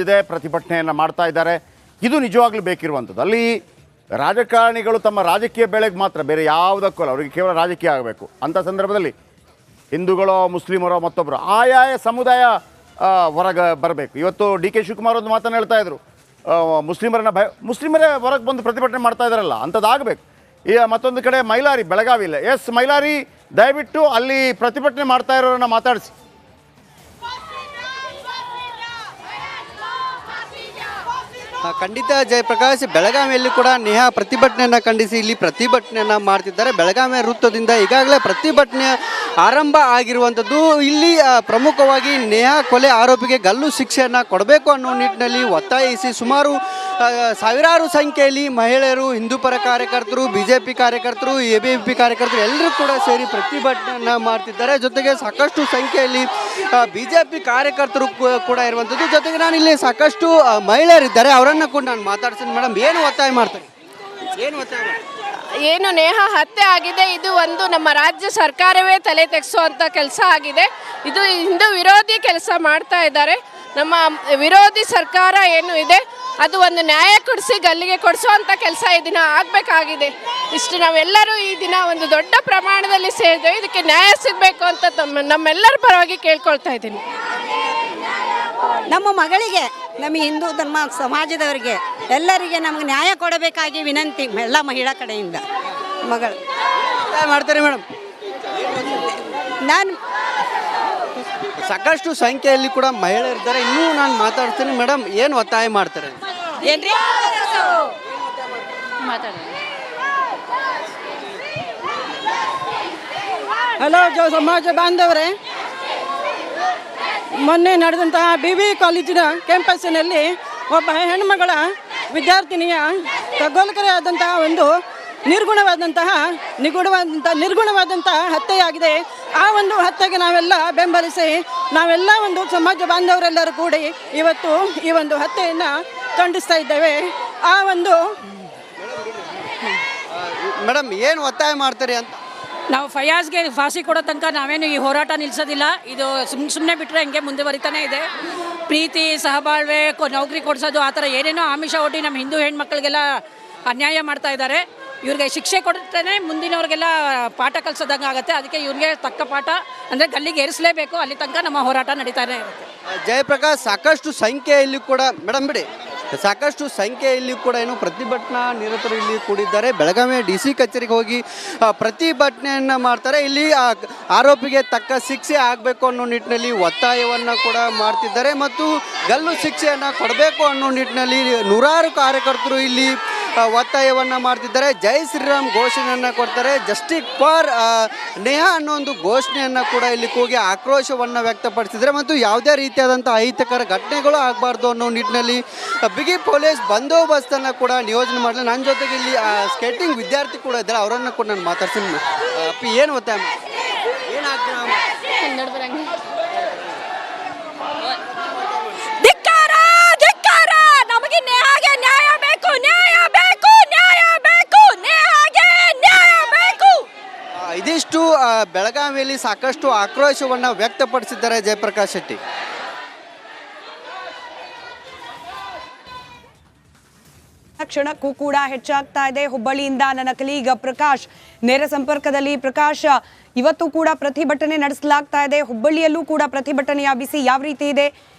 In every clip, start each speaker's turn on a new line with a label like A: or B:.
A: ನಡೆದಿದೆ, ಪ್ರತಿಭಟನೆಯನ್ನು ಮಾಡ್ತಾ ಇದ್ದಾರೆ. ಇದು ನಿಜವಾಗ್ಲೂ ಬೇಕಿರುವಂಥದ್ದು. ಅಲ್ಲಿ ರಾಜಕಾರಣಿಗಳು ತಮ್ಮ ರಾಜಕೀಯ ಬೆಳೆಗೆ ಮಾತ್ರ, ಬೇರೆ ಯಾವುದಕ್ಕೂ ಅಲ್ಲ, ಅವರಿಗೆ ಕೇವಲ ರಾಜಕೀಯ ಆಗಬೇಕು. ಅಂಥ ಸಂದರ್ಭದಲ್ಲಿ ಹಿಂದೂಗಳೋ ಮುಸ್ಲಿಮರೋ ಮತ್ತೊಬ್ಬರು ಆಯಾಯ ಸಮುದಾಯ ಹೊರಗೆ ಬರಬೇಕು. ಇವತ್ತು ಡಿ ಕೆ ಶಿವಕುಮಾರ್ ಒಂದು ಮಾತನ್ನು ಹೇಳ್ತಾ ಇದ್ರು, ಮುಸ್ಲಿಮರೇ ಹೊರಗೆ ಬಂದು ಪ್ರತಿಭಟನೆ ಮಾಡ್ತಾ ಇದ್ದಾರಲ್ಲ, ಅಂಥದ್ದಾಗಬೇಕು. ಈಗ ಮತ್ತೊಂದು ಕಡೆ ಮೈಲಾರಿ, ಬೆಳಗಾವಿ ಇಲ್ಲ. ಎಸ್ ಮೈಲಾರಿ, ದಯವಿಟ್ಟು ಅಲ್ಲಿ ಪ್ರತಿಭಟನೆ ಮಾಡ್ತಾ ಇರೋರನ್ನ ಮಾತಾಡಿಸಿ.
B: ಖಂಡಿತ ಜಯಪ್ರಕಾಶ್, ಬೆಳಗಾವಿಯಲ್ಲಿ ಕೂಡ ನೇಹಾ ಪ್ರತಿಭಟನೆಯನ್ನು ಖಂಡಿಸಿ ಇಲ್ಲಿ ಪ್ರತಿಭಟನೆಯನ್ನು ಮಾಡ್ತಿದ್ದಾರೆ. ಬೆಳಗಾವಿ ವೃತ್ತದಿಂದ ಈಗಾಗಲೇ ಪ್ರತಿಭಟನೆ ಆರಂಭ ಆಗಿರುವಂಥದ್ದು. ಇಲ್ಲಿ ಪ್ರಮುಖವಾಗಿ ನೇಹಾ ಕೊಲೆ ಆರೋಪಿಗೆ ಗಲ್ಲು ಶಿಕ್ಷೆಯನ್ನು ಕೊಡಬೇಕು ಅನ್ನೋ ನಿಟ್ಟಿನಲ್ಲಿ ಒತ್ತಾಯಿಸಿ ಸುಮಾರು ಸಾವಿರಾರು ಸಂಖ್ಯೆಯಲ್ಲಿ ಮಹಿಳೆಯರು, ಹಿಂದೂ ಪರ ಕಾರ್ಯಕರ್ತರು, BJP ಕಾರ್ಯಕರ್ತರು, ABVP ಕಾರ್ಯಕರ್ತರು ಎಲ್ಲರೂ ಕೂಡ ಸೇರಿ ಪ್ರತಿಭಟನೆಯನ್ನು ಮಾಡ್ತಿದ್ದಾರೆ. ಜೊತೆಗೆ ಸಾಕಷ್ಟು ಸಂಖ್ಯೆಯಲ್ಲಿ BJP ಕಾರ್ಯಕರ್ತರು ಕೂಡ ಇರುವಂಥದ್ದು. ಜೊತೆಗೆ ನಾನು ಇಲ್ಲಿ ಸಾಕಷ್ಟು ಮಹಿಳೆಯರಿದ್ದಾರೆ, ಅವರನ್ನು ಕೂಡ ನಾನು ಮಾತಾಡ್ತೀನಿ. ಮೇಡಮ್, ಏನು ಒತ್ತಾಯ ಮಾಡ್ತಾರೆ?
C: ಏನು ನೇಹಾ ಹತ್ಯೆ ಆಗಿದೆ, ಇದು ಒಂದು ನಮ್ಮ ರಾಜ್ಯ ಸರ್ಕಾರವೇ ತಲೆ ತೆಗೆಸುವಂಥ ಕೆಲಸ ಆಗಿದೆ. ಇದು ಹಿಂದೂ ವಿರೋಧಿ ಕೆಲಸ ಮಾಡ್ತಾ ಇದ್ದಾರೆ. ನಮ್ಮ ವಿರೋಧಿ ಸರ್ಕಾರ ಏನು ಇದೆ ಅದು ಒಂದು ನ್ಯಾಯ ಕೊಡಿಸಿ ಗಲ್ಲಿಗೆ ಕೊಡಿಸುವಂಥ ಕೆಲಸ ಈ ದಿನ ಆಗಬೇಕಾಗಿದೆ. ಇಷ್ಟು ನಾವೆಲ್ಲರೂ ಈ ದಿನ ಒಂದು ದೊಡ್ಡ ಪ್ರಮಾಣದಲ್ಲಿ ಸೇರಿದ್ದೇವೆ. ಇದಕ್ಕೆ ನ್ಯಾಯ ಸಿಗಬೇಕು ಅಂತ ನಮ್ಮೆಲ್ಲರ ಪರವಾಗಿ ಕೇಳ್ಕೊಳ್ತಾ ಇದ್ದೀನಿ.
D: ನಮ್ಮ ಮಗಳಿಗೆ, ನಮ್ಮ ಹಿಂದೂ ಧರ್ಮ ಸಮಾಜದವರಿಗೆ ಎಲ್ಲರಿಗೆ ನಮಗೆ ನ್ಯಾಯ ಕೊಡಬೇಕಾಗಿ ವಿನಂತಿ ಎಲ್ಲ ಮಹಿಳಾ ಕಡೆಯಿಂದ. ಮಗಳು
B: ಮಾಡ್ತಾರೆ ಮೇಡಮ್.
D: ನಾನು
B: ಸಾಕಷ್ಟು ಸಂಖ್ಯೆಯಲ್ಲಿ ಕೂಡ ಮಹಿಳೆಯರಿದ್ದಾರೆ. ಇನ್ನೂ ನಾನು ಮಾತಾಡ್ತೀನಿ. ಮೇಡಮ್, ಏನು ಒತ್ತಾಯ ಮಾಡ್ತಾರೆ?
D: ಏನ್ರಿ
E: ಹಲೋ ಸಮಾಜ ಬಾಂಧವರೇ, ಮೊನ್ನೆ ನಡೆದಂತಹ BB ಕಾಲೇಜಿನ ಕ್ಯಾಂಪಸ್ಸಿನಲ್ಲಿ ಒಬ್ಬ ಹೆಣ್ಣುಮಗಳ ವಿದ್ಯಾರ್ಥಿನಿಯ ಖಗೋಲಕರವಾದಂತಹ ಒಂದು ನಿರ್ಗುಣವಾದಂತಹ ಹತ್ಯೆಯಾಗಿದೆ. ಆ ಒಂದು ಹತ್ಯೆಗೆ ನಾವೆಲ್ಲ ಬೆಂಬಲಿಸಿ ನಾವೆಲ್ಲ ಒಂದು ಸಮಾಜ ಬಾಂಧವರೆಲ್ಲರೂ ಕೂಡಿ ಇವತ್ತು ಈ ಒಂದು ಹತ್ಯೆಯನ್ನು ಖಂಡಿಸ್ತಾ ಇದ್ದೇವೆ. ಆ ಒಂದು
B: ಮೇಡಮ್, ಏನು ಒತ್ತಾಯ ಮಾಡ್ತಾರೆ ಅಂತ?
F: ನಾವು ಫಯಾಜ್ಗೆ ಫಾಸಿ ಕೊಡೋ ತನಕ ನಾವೇನು ಈ ಹೋರಾಟ ನಿಲ್ಲಿಸೋದಿಲ್ಲ. ಇದು ಸುಮ್ಮನೆ ಬಿಟ್ಟರೆ ಹಿಂಗೆ ಮುಂದುವರಿತಾನೆ ಇದೆ. ಪ್ರೀತಿ, ಸಹಬಾಳ್ವೆ, ನೌಕರಿ ಕೊಡಿಸೋದು, ಆ ಥರ ಏನೇನೋ ಆಮಿಷ ಒಡ್ಡಿ ನಮ್ಮ ಹಿಂದೂ ಹೆಣ್ಮಕ್ಳಿಗೆಲ್ಲ ಅನ್ಯಾಯ ಮಾಡ್ತಾ ಇದ್ದಾರೆ. ಇವ್ರಿಗೆ ಶಿಕ್ಷೆ ಕೊಡ್ತೇನೆ ಮುಂದಿನವ್ರಿಗೆಲ್ಲ ಪಾಠ ಕಲಿಸೋದಂಗೆ ಆಗುತ್ತೆ. ಅದಕ್ಕೆ ಇವ್ರಿಗೆ ತಕ್ಕ ಪಾಠ ಅಂದರೆ ಗಲ್ಲಿಗೆ ಏರಿಸಲೇಬೇಕು. ಅಲ್ಲಿ ತನಕ ನಮ್ಮ ಹೋರಾಟ ನಡೀತಾನೆ ಇರುತ್ತೆ.
B: ಜಯಪ್ರಕಾಶ್, ಸಾಕಷ್ಟು ಸಂಖ್ಯೆಯಲ್ಲಿ ಕೂಡ ಮೇಡಮ್ ಬಿಡಿ ಸಾಕಷ್ಟು ಸಂಖ್ಯೆಯಲ್ಲಿ ಕೂಡ ಏನು ಪ್ರತಿಭಟನಾ ನಿರತರು ಇಲ್ಲಿ ಕೂಡಿದ್ದಾರೆ. ಬೆಳಗಾವಿ DC ಕಚೇರಿಗೆ ಹೋಗಿ ಪ್ರತಿಭಟನೆಯನ್ನು ಮಾಡ್ತಾರೆ. ಇಲ್ಲಿ ಆರೋಪಿಗೆ ತಕ್ಕ ಶಿಕ್ಷೆ ಆಗಬೇಕು ಅನ್ನೋ ನಿಟ್ಟಿನಲ್ಲಿ ಒತ್ತಾಯವನ್ನು ಕೂಡ ಮಾಡ್ತಿದ್ದಾರೆ ಮತ್ತು ಗಲ್ಲು ಶಿಕ್ಷೆಯನ್ನು ಕೊಡಬೇಕು ಅನ್ನೋ ನಿಟ್ಟಿನಲ್ಲಿ ನೂರಾರು ಕಾರ್ಯಕರ್ತರು ಇಲ್ಲಿ ಒತ್ತಾಯವನ್ನು ಮಾಡ್ತಿದ್ದಾರೆ. ಜೈ ಶ್ರೀರಾಮ್ ಘೋಷಣೆಯನ್ನು ಕೊಡ್ತಾರೆ. ಜಸ್ಟಿಸ್ ಫಾರ್ ನೇಹಾ ಅನ್ನೋ ಒಂದು ಘೋಷಣೆಯನ್ನು ಕೂಡ ಇಲ್ಲಿ ಕೂಗಿ ಆಕ್ರೋಶವನ್ನು ವ್ಯಕ್ತಪಡಿಸಿದ್ದಾರೆ ಮತ್ತು ಯಾವುದೇ ರೀತಿಯಾದಂಥ ಅಹಿತಕರ ಘಟನೆಗಳು ಆಗಬಾರ್ದು ಅನ್ನೋ ನಿಟ್ಟಿನಲ್ಲಿ ಬಿಗಿ ಪೊಲೀಸ್ ಬಂದೋಬಸ್ತನ್ನು ಕೂಡ ನಿಯೋಜನೆ ಮಾಡಲಿ. ನನ್ನ ಜೊತೆಗೆ ಇಲ್ಲಿ ಸ್ಕೇಟಿಂಗ್ ವಿದ್ಯಾರ್ಥಿ ಕೂಡ ಇದ್ದಾರೆ, ಅವರನ್ನು ಕೂಡ ನಾನು ಮಾತಾಡ್ತೀನಿ. ಏನು ಒತ್ತಾಯ ಏನಾಗ್ತದೆ?
C: ನಮಗೆ ನ್ಯಾಯ ಬೇಕು, ನ್ಯಾಯ ಬೇಕು, ನ್ಯಾಯ ಬೇಕು, ನ್ಯಾಯ ಬೇಕು.
B: ಇದಿಷ್ಟು ಬೆಳಗಾವಿಯಲ್ಲಿ ಸಾಕಷ್ಟು ಆಕ್ರೋಶವನ್ನು ವ್ಯಕ್ತಪಡಿಸಿದ್ದಾರೆ ಜಯಪ್ರಕಾಶ್ ಶೆಟ್ಟಿ.
G: ಕ್ಷಣಕ್ಕೂ ಕೂಡ ಹೆಚ್ಚಾಗ್ತಾ ಇದೆ. ಹುಬ್ಬಳ್ಳಿಯಿಂದ ನನ್ನ ಕಲೀಗ ಪ್ರಕಾಶ್ ನೇರ ಸಂಪರ್ಕದಲ್ಲಿ. ಪ್ರಕಾಶ್, ಇವತ್ತು ಕೂಡ ಪ್ರತಿಭಟನೆ ನಡೆಸಲಾಗ್ತಾ ಇದೆ. ಹುಬ್ಬಳ್ಳಿಯಲ್ಲೂ ಕೂಡ ಪ್ರತಿಭಟನೆಯ ಬಿಸಿ ಯಾವ ರೀತಿ ಇದೆ,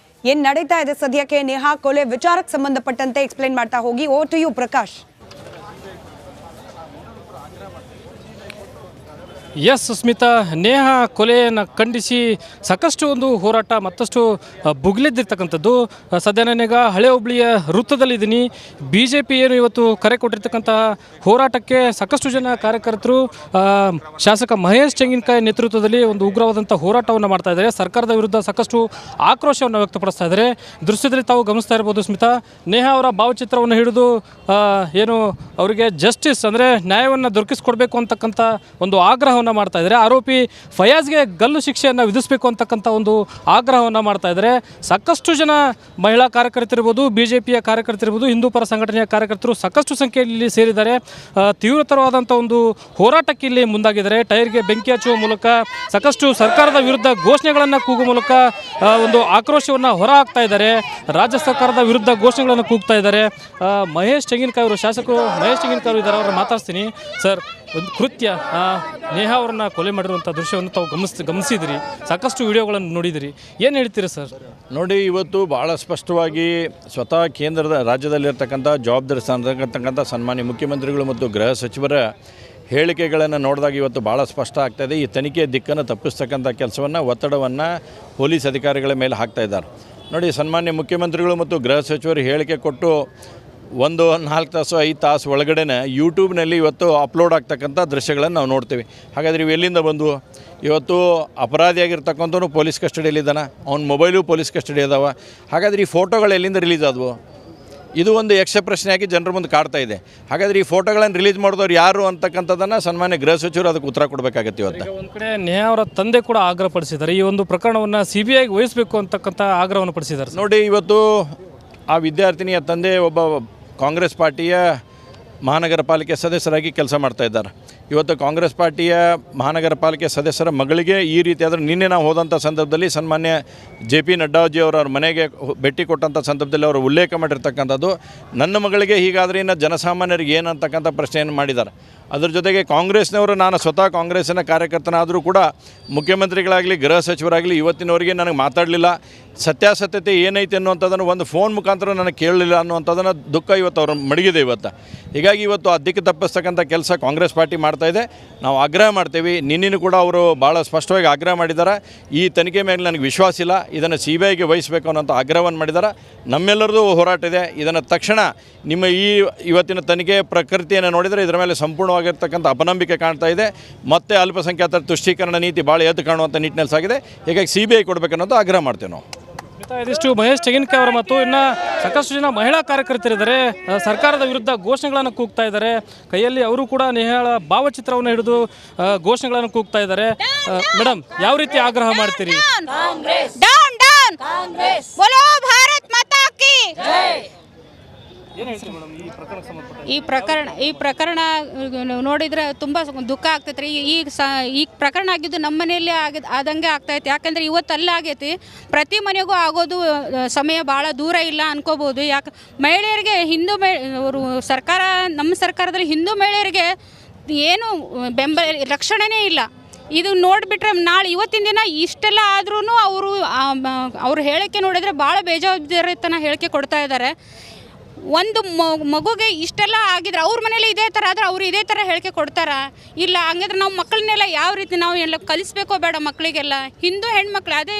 G: ಏನ್ ನಡೀತಾ ಇದೆ ಸದ್ಯಕ್ಕೆ? ನೇಹಾ ಕೊಲೆ ವಿಚಾರಕ್ಕೆ ಸಂಬಂಧಪಟ್ಟಂತೆ ಎಕ್ಸ್ಪ್ಲೇನ್ ಮಾಡ್ತಾ ಹೋಗಿ. Over to you Prakash.
H: Yes Sushmita, Neha ಕೊಲೆಯನ್ನು ಖಂಡಿಸಿ ಸಾಕಷ್ಟು ಒಂದು ಹೋರಾಟ ಮತ್ತಷ್ಟು ಭುಗಿಲೆದ್ದಿರ್ತಕ್ಕಂಥದ್ದು. ಸದ್ಯ ನಾನೀಗ ಹಳೆ ಹುಬ್ಬಳ್ಳಿಯ ವೃತ್ತದಲ್ಲಿದ್ದೀನಿ. BJP ಏನು ಇವತ್ತು ಕರೆ ಕೊಟ್ಟಿರ್ತಕ್ಕಂತಹ ಹೋರಾಟಕ್ಕೆ ಸಾಕಷ್ಟು ಜನ ಕಾರ್ಯಕರ್ತರು ಶಾಸಕ ಮಹೇಶ್ ತೆಂಗಿನಕಾಯಿ ನೇತೃತ್ವದಲ್ಲಿ ಒಂದು ಉಗ್ರವಾದಂಥ ಹೋರಾಟವನ್ನು ಮಾಡ್ತಾ ಇದ್ದಾರೆ. ಸರ್ಕಾರದ ವಿರುದ್ಧ ಸಾಕಷ್ಟು ಆಕ್ರೋಶವನ್ನು ವ್ಯಕ್ತಪಡಿಸ್ತಾ ಇದ್ದಾರೆ. ದೃಶ್ಯದಲ್ಲಿ ತಾವು ಗಮನಿಸ್ತಾ ಇರ್ಬೋದು ಸ್ಮಿತಾ. ನೇಹಾ ಅವರ ಭಾವಚಿತ್ರವನ್ನು ಹಿಡಿದು ಏನು ಅವರಿಗೆ ಜಸ್ಟಿಸ್ ಅಂದರೆ ನ್ಯಾಯವನ್ನು ದೊರಕಿಸ್ಕೊಡ್ಬೇಕು ಅಂತಕ್ಕಂಥ ಒಂದು ಆಗ್ರಹವನ್ನು ಆಗ್ರಹವನ್ನು ಮಾಡ್ತಾ ಇದ್ದಾರೆ. ಆರೋಪಿ ಫಯಾಜ್ಗೆ ಗಲ್ಲು ಶಿಕ್ಷೆಯನ್ನು ವಿಧಿಸಬೇಕು ಅಂತಕ್ಕಂಥ ಒಂದು ಆಗ್ರಹವನ್ನು ಮಾಡ್ತಾ ಇದ್ದಾರೆ. ಸಾಕಷ್ಟು ಜನ ಮಹಿಳಾ ಕಾರ್ಯಕರ್ತರಿರ್ಬೋದು, BJPಯ ಕಾರ್ಯಕರ್ತರಿರ್ಬೋದು, ಹಿಂದೂ ಪರ ಸಂಘಟನೆಯ ಕಾರ್ಯಕರ್ತರು ಸಾಕಷ್ಟು ಸಂಖ್ಯೆಯಲ್ಲಿ ಸೇರಿದ್ದಾರೆ. ತೀವ್ರತರವಾದಂಥ ಒಂದು ಹೋರಾಟಕ್ಕೆ ಇಲ್ಲಿ ಮುಂದಾಗಿದ್ದಾರೆ. ಟೈರ್ಗೆ ಬೆಂಕಿ ಹಚ್ಚುವ ಮೂಲಕ ಸಾಕಷ್ಟು ಸರ್ಕಾರದ ವಿರುದ್ಧ ಘೋಷಣೆಗಳನ್ನು ಕೂಗುವ ಮೂಲಕ ಒಂದು ಆಕ್ರೋಶವನ್ನು ಹೊರ ಹಾಕ್ತಾ ಇದ್ದಾರೆ. ರಾಜ್ಯ ಸರ್ಕಾರದ ವಿರುದ್ಧ ಘೋಷಣೆಗಳನ್ನು ಕೂಗ್ತಾ ಇದ್ದಾರೆ. ಮಹೇಶ್ ತೆಂಗಿನಕಾಯಿ ಅವರು, ಶಾಸಕರು ಮಹೇಶ್ ತೆಂಗಿನಕಾಯಿ ಅವರು ಇದ್ದಾರೆ, ಅವ್ರನ್ನ ಮಾತಾಡ್ತೀನಿ. ಸರ್, ಒಂದು ಕೃತ್ಯ ನೇಹಾ ಅವ್ರನ್ನ ಕೊಲೆ ಮಾಡಿರುವಂಥ ದೃಶ್ಯವನ್ನು ತಾವು ಗಮನಿಸಿದಿರಿ, ಸಾಕಷ್ಟು ವಿಡಿಯೋಗಳನ್ನು ನೋಡಿದಿರಿ, ಏನು ಹೇಳ್ತೀರಿ ಸರ್?
I: ನೋಡಿ, ಇವತ್ತು ಭಾಳ ಸ್ಪಷ್ಟವಾಗಿ ಸ್ವತಃ ಕೇಂದ್ರದ ರಾಜ್ಯದಲ್ಲಿರ್ತಕ್ಕಂಥ ಜವಾಬ್ದಾರಿ ಸ್ಥಾನದಲ್ಲಿರ್ತಕ್ಕಂಥ ಸನ್ಮಾನ್ಯ ಮುಖ್ಯಮಂತ್ರಿಗಳು ಮತ್ತು ಗೃಹ ಸಚಿವರ ಹೇಳಿಕೆಗಳನ್ನು ನೋಡಿದಾಗ ಇವತ್ತು ಭಾಳ ಸ್ಪಷ್ಟ ಆಗ್ತಾಯಿದೆ. ಈ ತನಿಖೆಯ ದಿಕ್ಕನ್ನು ತಪ್ಪಿಸ್ತಕ್ಕಂಥ ಕೆಲಸವನ್ನು, ಒತ್ತಡವನ್ನು ಪೊಲೀಸ್ ಅಧಿಕಾರಿಗಳ ಮೇಲೆ ಹಾಕ್ತಾ ಇದ್ದಾರೆ. ನೋಡಿ, ಸನ್ಮಾನ್ಯ ಮುಖ್ಯಮಂತ್ರಿಗಳು ಮತ್ತು ಗೃಹ ಸಚಿವರು ಹೇಳಿಕೆ ಕೊಟ್ಟು 4 ತಾಸು 5 ತಾಸು ಒಳಗಡೆ ಯೂಟ್ಯೂಬ್ನಲ್ಲಿ ಇವತ್ತು ಅಪ್ಲೋಡ್ ಆಗ್ತಕ್ಕಂಥ ದೃಶ್ಯಗಳನ್ನು ನಾವು ನೋಡ್ತೀವಿ. ಹಾಗಾದರೆ ಇವು ಎಲ್ಲಿಂದ ಬಂದವು? ಇವತ್ತು ಅಪರಾಧಿಯಾಗಿರ್ತಕ್ಕಂಥವನು ಪೊಲೀಸ್ ಕಸ್ಟಡಿಯಲ್ಲಿದ್ದಾನೆ, ಅವ್ನ ಮೊಬೈಲು ಪೊಲೀಸ್ ಕಸ್ಟಡಿ ಅದಾವ. ಹಾಗಾದರೆ ಈ ಫೋಟೋಗಳು ಎಲ್ಲಿಂದ ರಿಲೀಸ್ ಆದವು? ಇದು ಒಂದು ಯಕ್ಷ ಪ್ರಶ್ನೆಯಾಗಿ ಜನರ ಮುಂದೆ ಕಾಡ್ತಾ ಇದೆ. ಹಾಗಾದರೆ ಈ ಫೋಟೋಗಳನ್ನು ರಿಲೀಸ್ ಮಾಡಿದವ್ರು ಯಾರು ಅಂತಕ್ಕಂಥದ್ದನ್ನು ಸನ್ಮಾನ್ಯ ಗೃಹ ಸಚಿವರು ಅದಕ್ಕೆ ಉತ್ತರ ಕೊಡಬೇಕಾಗತ್ತೆ. ಇವತ್ತು
H: ಒಂದು ಕಡೆ ನೇಹಾ ಅವರ ತಂದೆ ಕೂಡ ಆಗ್ರಹಪಡಿಸಿದ್ದಾರೆ, ಈ ಒಂದು ಪ್ರಕರಣವನ್ನು CBIಗೆ ವಹಿಸಬೇಕು ಅಂತಕ್ಕಂಥ ಆಗ್ರಹವನ್ನು ಪಡಿಸಿದ್ದಾರೆ.
I: ನೋಡಿ, ಇವತ್ತು ಆ ವಿದ್ಯಾರ್ಥಿನಿಯ ತಂದೆ ಒಬ್ಬ ಕಾಂಗ್ರೆಸ್ ಪಾರ್ಟಿಯ ಮಹಾನಗರ ಪಾಲಿಕೆ ಸದಸ್ಯರಾಗಿ ಕೆಲಸ ಮಾಡ್ತಾ ಇದ್ದಾರೆ. ಇವತ್ತು ಕಾಂಗ್ರೆಸ್ ಪಾರ್ಟಿಯ ಮಹಾನಗರ ಪಾಲಿಕೆ ಸದಸ್ಯರ ಮಗಳಿಗೆ ಈ ರೀತಿ ಆದರೆ ನಿನ್ನೆ ನಾವು ಹೋದಂಥ ಸಂದರ್ಭದಲ್ಲಿ ಸನ್ಮಾನ್ಯ JP ನಡ್ಡಾಜಿ ಅವರ ಮನೆಗೆ ಭೇಟಿ ಕೊಟ್ಟಂಥ ಸಂದರ್ಭದಲ್ಲಿ ಅವರು ಉಲ್ಲೇಖ ಮಾಡಿರ್ತಕ್ಕಂಥದ್ದು, ನನ್ನ ಮಗಳಿಗೆ ಹೀಗಾದರೆ ಇನ್ನು ಜನಸಾಮಾನ್ಯರಿಗೆ ಏನಂತಕ್ಕಂಥ ಪ್ರಶ್ನೆಯನ್ನು ಮಾಡಿದ್ದಾರೆ. ಅದರ ಜೊತೆಗೆ ಕಾಂಗ್ರೆಸ್ನವರು, ನಾನು ಸ್ವತಃ ಕಾಂಗ್ರೆಸ್ಸಿನ ಕಾರ್ಯಕರ್ತನಾದರೂ ಕೂಡ ಮುಖ್ಯಮಂತ್ರಿಗಳಾಗಲಿ ಗೃಹ ಸಚಿವರಾಗಲಿ ಇವತ್ತಿನವರೆಗೆ ನನಗೆ ಮಾತಾಡಲಿಲ್ಲ, ಸತ್ಯಾಸತ್ಯತೆ ಏನೈತೆ ಅನ್ನುವಂಥದ್ದನ್ನು ಒಂದು ಫೋನ್ ಮುಖಾಂತರ ನನಗೆ ಕೇಳಲಿಲ್ಲ ಅನ್ನುವಂಥದ್ದನ್ನು ದುಃಖ ಇವತ್ತು ಅವ್ರ ಮಡಗಿದೆ ಇವತ್ತು. ಹೀಗಾಗಿ ಇವತ್ತು ಆ ದಿಕ್ಕು ತಪ್ಪಿಸ್ತಕ್ಕಂಥ ಕೆಲಸ ಕಾಂಗ್ರೆಸ್ ಪಾರ್ಟಿ ಮಾಡ್ತಾಯಿದೆ. ನಾವು ಆಗ್ರಹ ಮಾಡ್ತೇವೆ. ನಿನ್ನೆನೂ ಕೂಡ ಅವರು ಭಾಳ ಸ್ಪಷ್ಟವಾಗಿ ಆಗ್ರಹ ಮಾಡಿದ್ದಾರೆ. ಈ ತನಿಖೆ ಮೇಲೆ ನನಗೆ ವಿಶ್ವಾಸ ಇಲ್ಲ, ಇದನ್ನು CBIಗೆ ವಹಿಸಬೇಕು ಅನ್ನೋಂಥ ಆಗ್ರಹವನ್ನು ಮಾಡಿದ್ದಾರೆ. ನಮ್ಮೆಲ್ಲರದು ಹೋರಾಟ ಇದೆ. ಇದನ್ನು ತಕ್ಷಣ ನಿಮ್ಮ ಇವತ್ತಿನ ತನಿಖೆ ಪ್ರಕೃತಿಯನ್ನು ನೋಡಿದರೆ ಇದರ ಮೇಲೆ ಸಂಪೂರ್ಣವಾಗಿರ್ತಕ್ಕಂಥ ಅಪನಂಬಿಕೆ ಕಾಣ್ತಾ ಇದೆ. ಮತ್ತೆ ಅಲ್ಪಸಂಖ್ಯಾತರ ತುಷ್ಟೀಕರಣ ನೀತಿ ಭಾಳ ಎದ್ದು ಕಾಣುವಂಥ ನಿಟ್ಟಿನಲ್ಲಿ ಸಾಗಿದೆ. ಹೀಗಾಗಿ CBI ಕೊಡಬೇಕನ್ನೋದು ಆಗ್ರಹ ಮಾಡ್ತೇವೆ ನಾವು.
H: ಇದಿಷ್ಟು ಮಹೇಶ್ ತೆಂಗಿನಕಾಯಿ ಅವರ ಮತ್ತು ಇನ್ನು ಸಾಕಷ್ಟು ಜನ ಮಹಿಳಾ ಕಾರ್ಯಕರ್ತರಿದ್ದಾರೆ, ಸರ್ಕಾರದ ವಿರುದ್ಧ ಘೋಷಣೆಗಳನ್ನು ಕೂಗ್ತಾ ಇದ್ದಾರೆ. ಕೈಯಲ್ಲಿ ಅವರು ಕೂಡ ನೇಹಾಳ ಭಾವಚಿತ್ರವನ್ನು ಹಿಡಿದು ಘೋಷಣೆಗಳನ್ನು ಕೂಗ್ತಾ ಇದ್ದಾರೆ. ಮೇಡಮ್, ಯಾವ ರೀತಿ ಆಗ್ರಹ ಮಾಡ್ತೀರಿ?
J: ಈ ಪ್ರಕರಣ ನೋಡಿದರೆ ತುಂಬ ದುಃಖ ಆಗ್ತೈತೆ ರೀ. ಈ ಪ್ರಕರಣ ಆಗಿದ್ದು ನಮ್ಮ ಮನೆಯಲ್ಲಿ ಆದಂಗೆ ಆಗ್ತೈತೆ. ಯಾಕಂದರೆ ಇವತ್ತು ಅಲ್ಲೇ ಆಗೈತಿ, ಪ್ರತಿ ಮನೆಗೂ ಆಗೋದು ಸಮಯ ಭಾಳ ದೂರ ಇಲ್ಲ ಅನ್ಕೋಬೋದು. ಮಹಿಳೆಯರಿಗೆ ಅವರು ನಮ್ಮ ಸರ್ಕಾರದಲ್ಲಿ ಹಿಂದೂ ಮಹಿಳೆಯರಿಗೆ ಏನು ಬೆಂಬಲ ರಕ್ಷಣೆನೇ ಇಲ್ಲ. ಇದು ನೋಡಿಬಿಟ್ರೆ ಇವತ್ತಿನ ದಿನ ಇಷ್ಟೆಲ್ಲ ಆದ್ರೂ ಅವರು ಹೇಳಿಕೆ ನೋಡಿದರೆ ಭಾಳ ಬೇಜವಾಬ್ದಾರಿತನ ಹೇಳಿಕೆ ಕೊಡ್ತಾ ಇದ್ದಾರೆ. ಒಂದು ಮಗುಗೆ ಇಷ್ಟೆಲ್ಲ ಆಗಿದ್ರೆ ಅವ್ರ ಮನೇಲಿ ಇದೇ ಥರ ಆದರೆ ಅವರು ಇದೇ ಥರ ಹೇಳಿಕೆ ಕೊಡ್ತಾರಾ? ಇಲ್ಲ. ಹಂಗಾದ್ರೆ ನಾವು ಮಕ್ಕಳನ್ನೆಲ್ಲ ಯಾವ ರೀತಿ ನಾವು ಎಲ್ಲ ಕಲಿಸ್ಬೇಕೋ ಬೇಡ ಮಕ್ಕಳಿಗೆಲ್ಲ? ಹಿಂದೂ ಹೆಣ್ಮಕ್ಳು ಅದೇ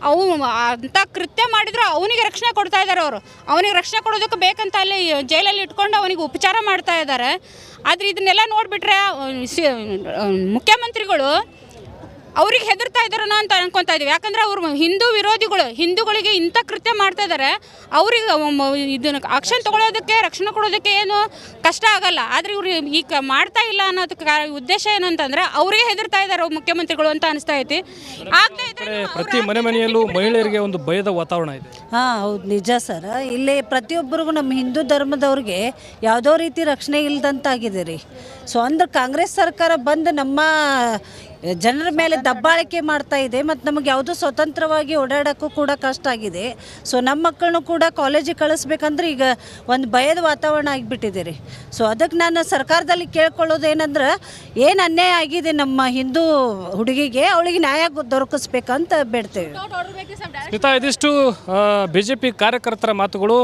J: ಅವು ಅಂಥ ಕೃತ್ಯ ಮಾಡಿದ್ರು ಅವನಿಗೆ ರಕ್ಷಣೆ ಕೊಡ್ತಾ ಇದ್ದಾರೆ. ಅವನಿಗೆ ರಕ್ಷಣೆ ಕೊಡೋದಕ್ಕೆ ಬೇಕಂತ ಅಲ್ಲಿ ಜೈಲಲ್ಲಿ ಇಟ್ಕೊಂಡು ಅವನಿಗೆ ಉಪಚಾರ ಮಾಡ್ತಾ ಇದ್ದಾರೆ. ಆದರೆ ಇದನ್ನೆಲ್ಲ ನೋಡಿಬಿಟ್ರೆ ಮುಖ್ಯಮಂತ್ರಿಗಳು ಅವ್ರಿಗೆ ಹೆದರ್ತಾ ಇದ್ದಾರನ ಅಂತ ಅನ್ಕೊತಾ ಇದ್ದೀವಿ. ಯಾಕಂದರೆ ಅವರು ಹಿಂದೂಗಳಿಗೆ ಇಂಥ ಕೃತ್ಯ ಮಾಡ್ತಾ ಇದ್ದಾರೆ. ಅವ್ರಿಗೆ ಇದನ್ನು ಆಕ್ಷನ್ ತೊಗೊಳೋದಕ್ಕೆ, ರಕ್ಷಣೆ ಕೊಡೋದಕ್ಕೆ ಏನು ಕಷ್ಟ ಆಗಲ್ಲ. ಆದರೆ ಇವರು ಈಗ ಮಾಡ್ತಾ ಇಲ್ಲ ಅನ್ನೋದಕ್ಕೆ ಉದ್ದೇಶ ಏನು ಅಂತಂದರೆ ಅವರಿಗೆ ಹೆದರ್ತಾ ಇದ್ದಾರೆ ಮುಖ್ಯಮಂತ್ರಿಗಳು ಅಂತ ಅನಿಸ್ತಾ ಐತಿ.
H: ಪ್ರತಿ ಮನೆಯಲ್ಲೂ ಮಹಿಳೆಯರಿಗೆ ಒಂದು ಭಯದ ವಾತಾವರಣ ಇದೆ.
K: ಹೌದು, ನಿಜ ಸರ್. ಇಲ್ಲಿ ಪ್ರತಿಯೊಬ್ಬರಿಗೂ ನಮ್ಮ ಹಿಂದೂ ಧರ್ಮದವ್ರಿಗೆ ಯಾವುದೋ ರೀತಿ ರಕ್ಷಣೆ ಇಲ್ದಂತಾಗಿದೆ ರೀ. ಸೊ ಅಂದ್ರೆ ಕಾಂಗ್ರೆಸ್ ಸರ್ಕಾರ ಬಂದು ನಮ್ಮ ಜನರ ಮೇಲೆ ದಬ್ಬಾಳಿಕೆ ಮಾಡ್ತಾ ಇದೆ ಮತ್ತು ನಮಗೆ ಯಾವುದೂ ಸ್ವತಂತ್ರವಾಗಿ ಓಡಾಡೋಕ್ಕೂ ಕೂಡ ಕಷ್ಟ ಆಗಿದೆ. ಸೊ ನಮ್ಮ ಮಕ್ಕಳನ್ನು ಕೂಡ ಕಾಲೇಜಿಗೆ ಕಳಿಸ್ಬೇಕಂದ್ರೆ ಈಗ ಒಂದು ಭಯದ ವಾತಾವರಣ ಆಗಿಬಿಟ್ಟಿದೆ ರೀ. ಸೊ ಅದಕ್ಕೆ ನಾನು ಸರ್ಕಾರದಲ್ಲಿ ಕೇಳ್ಕೊಳ್ಳೋದು ಏನಂದ್ರೆ, ಏನು ಅನ್ಯಾಯ ಆಗಿದೆ ನಮ್ಮ ಹಿಂದೂ ಹುಡುಗಿಗೆ, ಅವಳಿಗೆ ನ್ಯಾಯ ದೊರಕಿಸ್ಬೇಕಂತ ಬೇಡ್ತೇವೆ.
H: ಇದಿಷ್ಟು BJP ಕಾರ್ಯಕರ್ತರ ಮಾತುಗಳು.